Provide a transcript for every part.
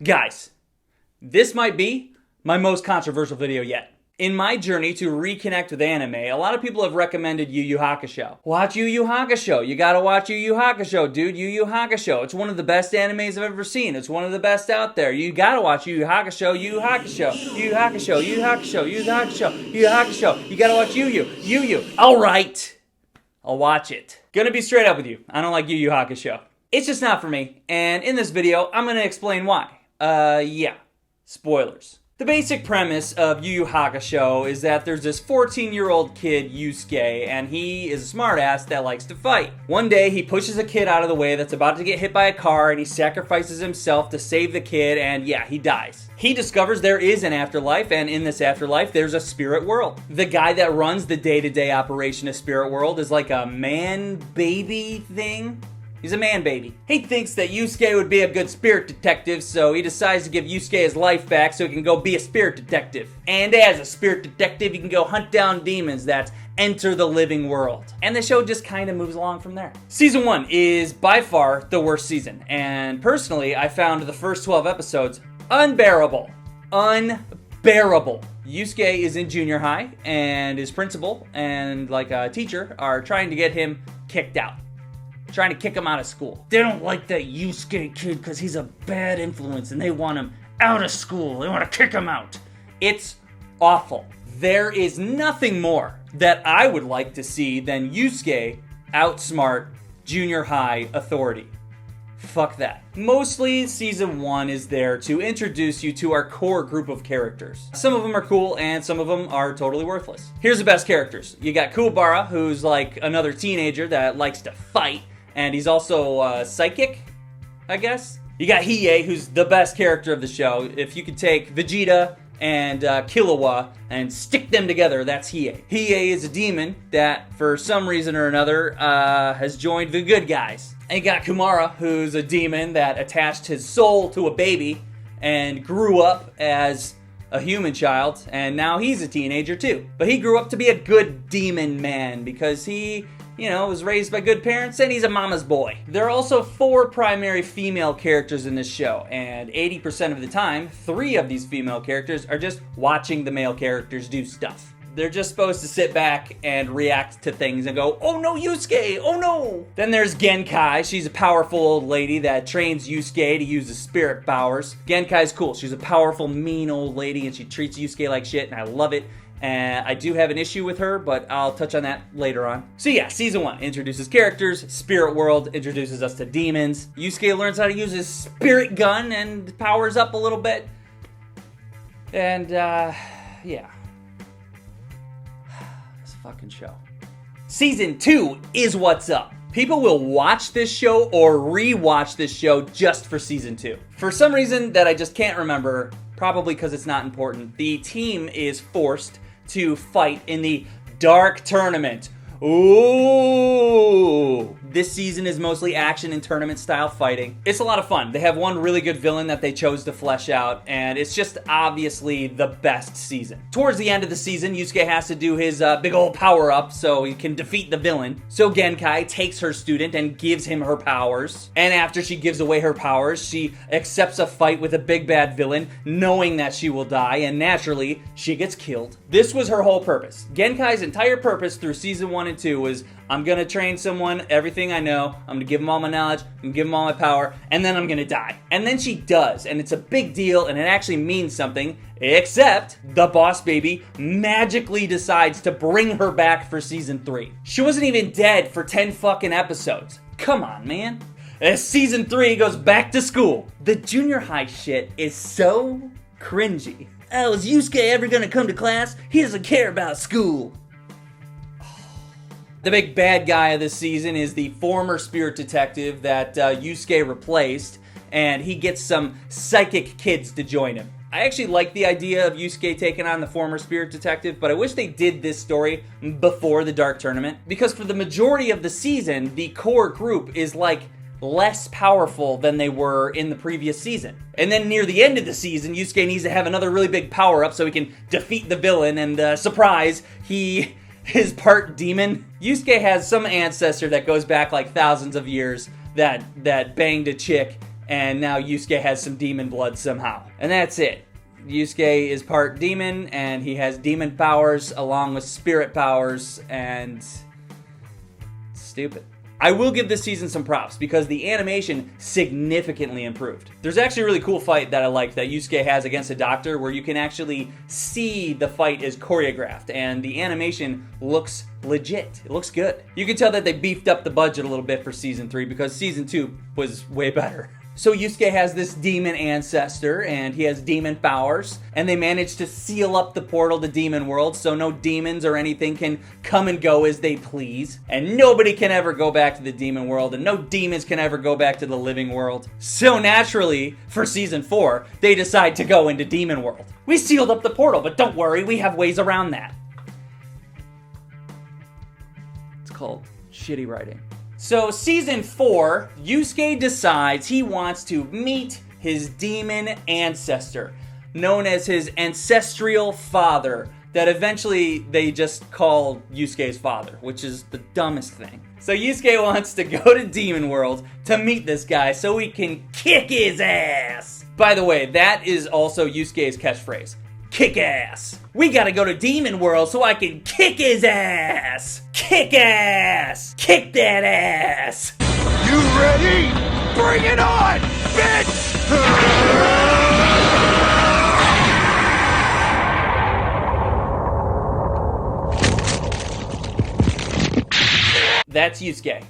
Guys, this might be my most controversial video yet. In my journey to reconnect with anime, a lot of people have recommended Yu Yu Hakusho. Watch Yu Yu Hakusho. You gotta watch Yu Yu Hakusho, dude. Yu Yu Hakusho. It's one of the best animes I've ever seen. It's one of the best out there. You gotta watch Yu Yu Hakusho, Yu Yu Hakusho, Yu Yu Hakusho, Yu Yu Hakusho, Yu Yu Hakusho, Yu Yu Hakusho. You gotta watch Yu Yu. Alright. I'll watch it. Gonna be straight up with you. I don't like Yu Yu Hakusho. It's just not for me. And in this video, I'm gonna explain why. Yeah. Spoilers. The basic premise of Yu Yu Hakusho is that there's this 14-year-old kid, Yusuke, and he is a smartass that likes to fight. One day, he pushes a kid out of the way that's about to get hit by a car, and he sacrifices himself to save the kid, and yeah, he dies. He discovers there is an afterlife, and in this afterlife, there's a spirit world. The guy that runs the day-to-day operation of Spirit World is like a man-baby thing. He's a man baby. He thinks that Yusuke would be a good spirit detective, so he decides to give Yusuke his life back so he can go be a spirit detective. And as a spirit detective, he can go hunt down demons that enter the living world. And the show just kind of moves along from there. Season 1 is by far the worst season. And personally, I found the first 12 episodes unbearable. Unbearable. Yusuke is in junior high, and his principal and like a teacher are trying to get him kicked out. Trying to kick him out of school. They don't like that Yusuke kid because he's a bad influence and they want him out of school. They want to kick him out. It's awful. There is nothing more that I would like to see than Yusuke outsmart junior high authority. Fuck that. Mostly, season 1 is there to introduce you to our core group of characters. Some of them are cool, and some of them are totally worthless. Here's the best characters. You got Kuwabara, who's like another teenager that likes to fight. And he's also psychic, I guess. You got Hiei, who's the best character of the show. If you could take Vegeta and Killua and stick them together, that's Hiei. Hiei is a demon that, for some reason or another, has joined the good guys. And you got Kumara, who's a demon that attached his soul to a baby and grew up as a human child, and now he's a teenager too. But he grew up to be a good demon man because he, was raised by good parents, and he's a mama's boy. There are also 4 primary female characters in this show, and 80% of the time, 3 of these female characters are just watching the male characters do stuff. They're just supposed to sit back and react to things and go, "Oh no, Yusuke! Oh no!" Then there's Genkai. She's a powerful old lady that trains Yusuke to use his spirit powers. Genkai's cool. She's a powerful, mean old lady, and she treats Yusuke like shit, and I love it. And I do have an issue with her, but I'll touch on that later on. So yeah, season 1 introduces characters. Spirit World introduces us to demons. Yusuke learns how to use his spirit gun and powers up a little bit. And, yeah. This fucking show. Season 2 is what's up. People will watch this show or rewatch this show just for season 2. For some reason that I just can't remember, probably because it's not important, the team is forced to fight in the Dark Tournament. Ooh! This season is mostly action and tournament style fighting. It's a lot of fun. They have one really good villain that they chose to flesh out, and it's just obviously the best season. Towards the end of the season, Yusuke has to do his big old power up so he can defeat the villain. So Genkai takes her student and gives him her powers. And after she gives away her powers, she accepts a fight with a big bad villain, knowing that she will die, and naturally, she gets killed. This was her whole purpose. Genkai's entire purpose through season 1 and 2 was, I'm gonna train someone, everything I know, I'm gonna give them all my knowledge, I'm gonna give them all my power, and then I'm gonna die. And then she does, and it's a big deal, and it actually means something, except the boss baby magically decides to bring her back for season 3. She wasn't even dead for 10 fucking episodes. Come on, man. As season 3 goes back to school. The junior high shit is so cringy. Oh, is Yusuke ever gonna come to class? He doesn't care about school. The big bad guy of this season is the former spirit detective that Yusuke replaced, and he gets some psychic kids to join him. I actually like the idea of Yusuke taking on the former spirit detective, but I wish they did this story before the Dark Tournament, because for the majority of the season, the core group is like less powerful than they were in the previous season. And then near the end of the season, Yusuke needs to have another really big power up so he can defeat the villain, and surprise, he is part demon. Yusuke has some ancestor that goes back like thousands of years that banged a chick and now Yusuke has some demon blood somehow. And that's it. Yusuke is part demon, and he has demon powers along with spirit powers, and stupid. I will give this season some props because the animation significantly improved. There's actually a really cool fight that I liked that Yusuke has against a doctor where you can actually see the fight is choreographed and the animation looks legit. It looks good. You can tell that they beefed up the budget a little bit for season 3 because season 2 was way better. So Yusuke has this demon ancestor, and he has demon powers, and they managed to seal up the portal to Demon World so no demons or anything can come and go as they please, and nobody can ever go back to the Demon World, and no demons can ever go back to the living world. So naturally, for Season 4, they decide to go into Demon World. We sealed up the portal, but don't worry, we have ways around that. It's called shitty writing. So Season 4, Yusuke decides he wants to meet his demon ancestor, known as his ancestral father, that eventually they just call Yusuke's father, which is the dumbest thing. So Yusuke wants to go to Demon World to meet this guy so he can kick his ass. By the way, that is also Yusuke's catchphrase. Kick ass. We gotta go to Demon World so I can kick his ass. Kick ass. Kick that ass. You ready? Bring it on, bitch! That's Yusuke.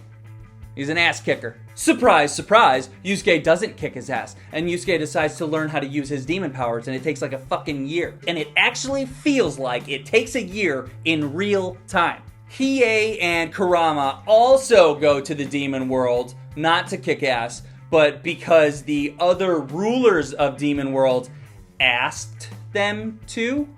He's an ass kicker. Surprise, surprise, Yusuke doesn't kick his ass, and Yusuke decides to learn how to use his demon powers, and it takes like a fucking year. And it actually feels like it takes a year in real time. Hiei and Kurama also go to the Demon World, not to kick ass, but because the other rulers of Demon World asked them to.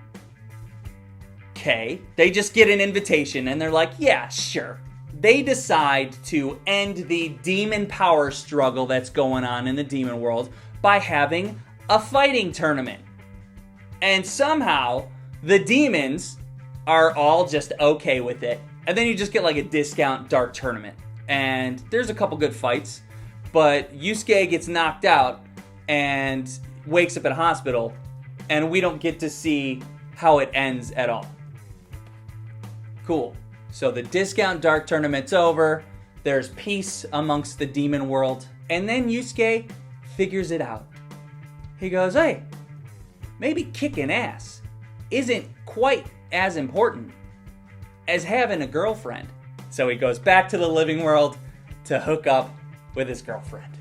Okay. They just get an invitation, and they're like, yeah, sure. They decide to end the demon power struggle that's going on in the Demon World by having a fighting tournament. And somehow, the demons are all just okay with it. And then you just get like a discount dark tournament. And there's a couple good fights, but Yusuke gets knocked out and wakes up in a hospital, and we don't get to see how it ends at all. Cool. So the discount dark tournament's over, there's peace amongst the demon world, and then Yusuke figures it out. He goes, hey, maybe kicking ass isn't quite as important as having a girlfriend. So he goes back to the living world to hook up with his girlfriend.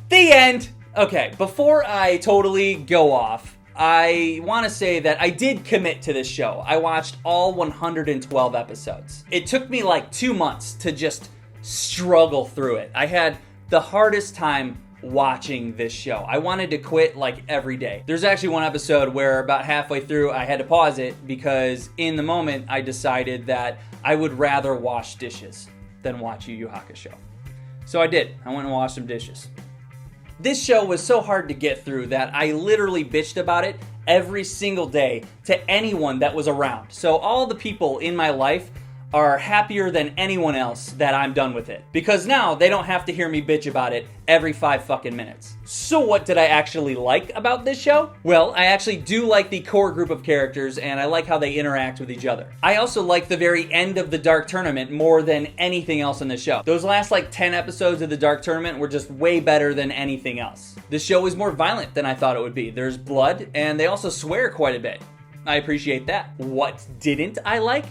The end! Okay, before I totally go off, I want to say that I did commit to this show. I watched all 112 episodes. It took me like 2 months to just struggle through it. I had the hardest time watching this show. I wanted to quit like every day. There's actually one episode where about halfway through I had to pause it because in the moment I decided that I would rather wash dishes than watch Yu Yu Hakusho. So I did. I went and washed some dishes. This show was so hard to get through that I literally bitched about it every single day to anyone that was around. So all the people in my life are happier than anyone else that I'm done with it. Because now they don't have to hear me bitch about it every 5 fucking minutes. So what did I actually like about this show? Well, I actually do like the core group of characters, and I like how they interact with each other. I also like the very end of the Dark Tournament more than anything else in the show. Those last like 10 episodes of the Dark Tournament were just way better than anything else. The show is more violent than I thought it would be. There's blood, and they also swear quite a bit. I appreciate that. What didn't I like?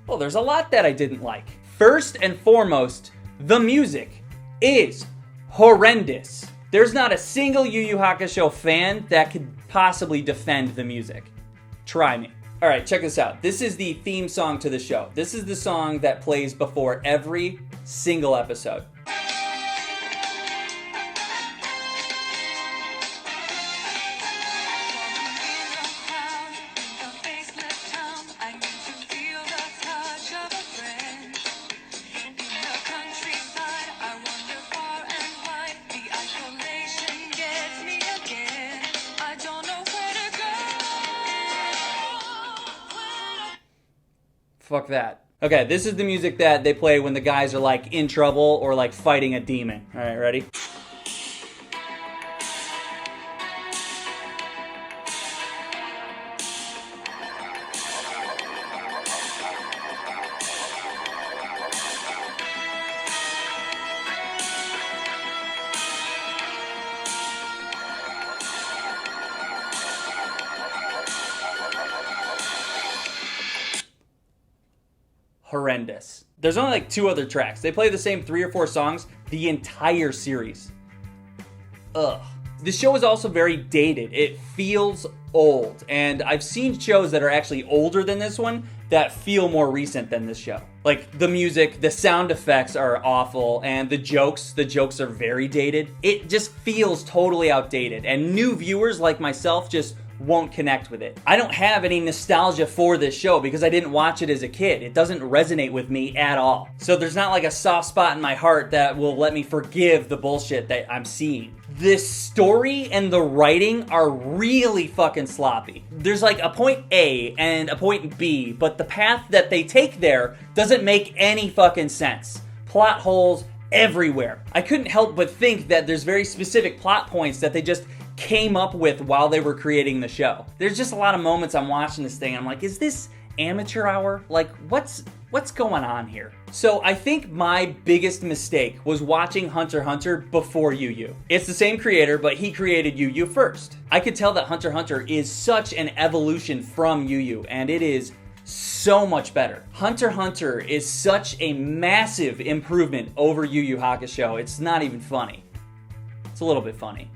Well, there's a lot that I didn't like. First and foremost, the music is horrendous. There's not a single Yu Yu Hakusho fan that could possibly defend the music. Try me. Alright, check this out. This is the theme song to the show. This is the song that plays before every single episode. Fuck that. Okay, this is the music that they play when the guys are like in trouble or like fighting a demon. Alright, ready? horrendous. There's only like 2 other tracks. They play the same 3 or 4 songs the entire series. Ugh. The show is also very dated. It feels old. And I've seen shows that are actually older than this one that feel more recent than this show. Like the music, the sound effects are awful, and the jokes are very dated. It just feels totally outdated, and new viewers like myself just won't connect with it. I don't have any nostalgia for this show because I didn't watch it as a kid. It doesn't resonate with me at all. So there's not like a soft spot in my heart that will let me forgive the bullshit that I'm seeing. This story and the writing are really fucking sloppy. There's like a point A and a point B, but the path that they take there doesn't make any fucking sense. Plot holes everywhere. I couldn't help but think that there's very specific plot points that they just came up with while they were creating the show. There's just a lot of moments I'm watching this thing, I'm like, is this amateur hour? Like, what's going on here? So I think my biggest mistake was watching Hunter x Hunter before Yu Yu. It's the same creator, but he created Yu Yu first. I could tell that Hunter x Hunter is such an evolution from Yu Yu, and it is so much better. Hunter x Hunter is such a massive improvement over Yu Yu Hakusho. It's not even funny. It's a little bit funny.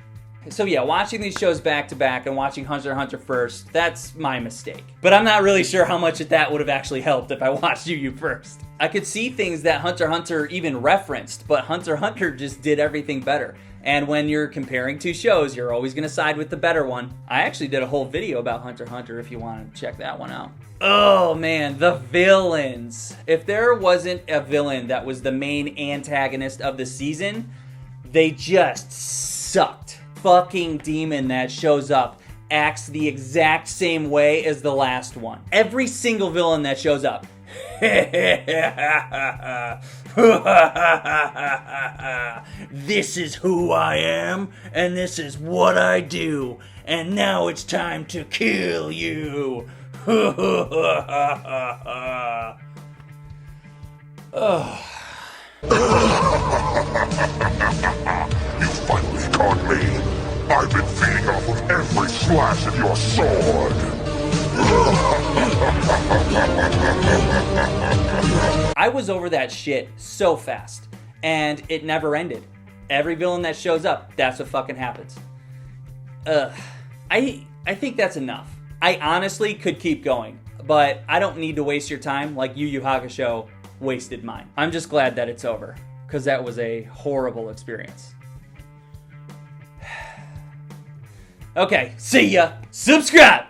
So yeah, watching these shows back to back and watching Hunter x Hunter first, that's my mistake. But I'm not really sure how much of that would have actually helped if I watched Yu Yu first. I could see things that Hunter x Hunter even referenced, but Hunter x Hunter just did everything better. And when you're comparing 2 shows, you're always going to side with the better one. I actually did a whole video about Hunter x Hunter if you want to check that one out. Oh man, the villains. If there wasn't a villain that was the main antagonist of the season, they just sucked. Fucking demon that shows up acts the exact same way as the last one. Every single villain that shows up. This is who I am, and this is what I do, and now it's time to kill you. You finally caught me. I've been feeding off of every slash of your sword. I was over that shit so fast, and it never ended. Every villain that shows up, that's what fucking happens. I think that's enough. I honestly could keep going, but I don't need to waste your time like Yu Yu Hakusho wasted mine. I'm just glad that it's over, because that was a horrible experience. Okay, see ya. Subscribe!